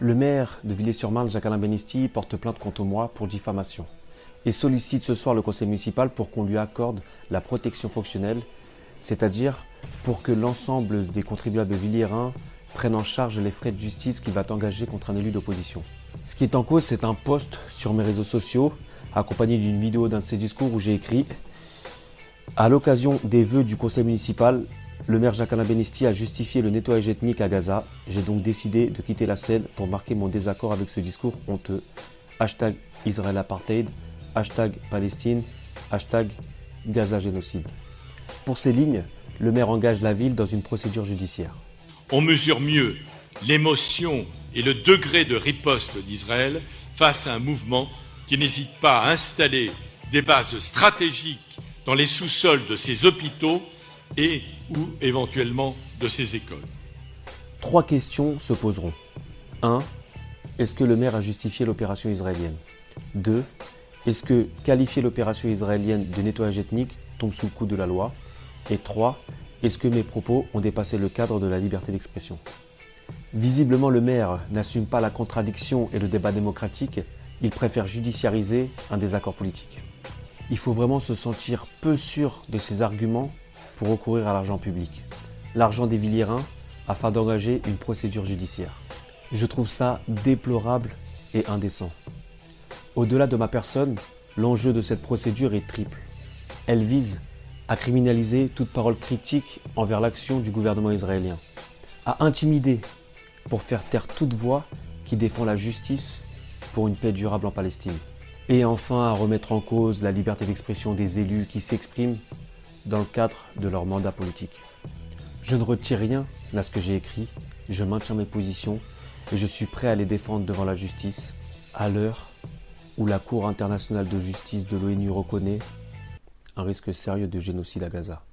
Le maire de Villiers-sur-Marne, Jacques-Alain Benisti, porte plainte contre moi pour diffamation et sollicite ce soir le conseil municipal pour qu'on lui accorde la protection fonctionnelle, c'est-à-dire pour que l'ensemble des contribuables villiérains prennent en charge les frais de justice qu'il va engager contre un élu d'opposition. Ce qui est en cause, c'est un post sur mes réseaux sociaux, accompagné d'une vidéo d'un de ses discours où j'ai écrit « À l'occasion des vœux du conseil municipal, le maire Jacques-Alain Benisti a justifié le nettoyage ethnique à Gaza. J'ai donc décidé de quitter la scène pour marquer mon désaccord avec ce discours honteux. Hashtag Israël Apartheid, hashtag Palestine, hashtag Gaza Génocide. » Pour ces lignes, le maire engage la ville dans une procédure judiciaire. On mesure mieux l'émotion et le degré de riposte d'Israël face à un mouvement qui n'hésite pas à installer des bases stratégiques dans les sous-sols de ses hôpitaux et ou éventuellement de ses écoles. 3 questions se poseront. 1. Est-ce que le maire a justifié l'opération israélienne? 2. Est-ce que qualifier l'opération israélienne de nettoyage ethnique tombe sous le coup de la loi? Et 3. Est-ce que mes propos ont dépassé le cadre de la liberté d'expression? Visiblement, le maire n'assume pas la contradiction et le débat démocratique, il préfère judiciariser un désaccord politique. Il faut vraiment se sentir peu sûr de ses arguments pour recourir à l'argent public, l'argent des villiérains, afin d'engager une procédure judiciaire. Je trouve ça déplorable et indécent. Au-delà de ma personne, l'enjeu de cette procédure est triple. Elle vise à criminaliser toute parole critique envers l'action du gouvernement israélien, à intimider pour faire taire toute voix qui défend la justice pour une paix durable en Palestine, et enfin à remettre en cause la liberté d'expression des élus qui s'expriment dans le cadre de leur mandat politique. Je ne retire rien à ce que j'ai écrit, je maintiens mes positions et je suis prêt à les défendre devant la justice, à l'heure où la Cour internationale de justice de l'ONU reconnaît un risque sérieux de génocide à Gaza.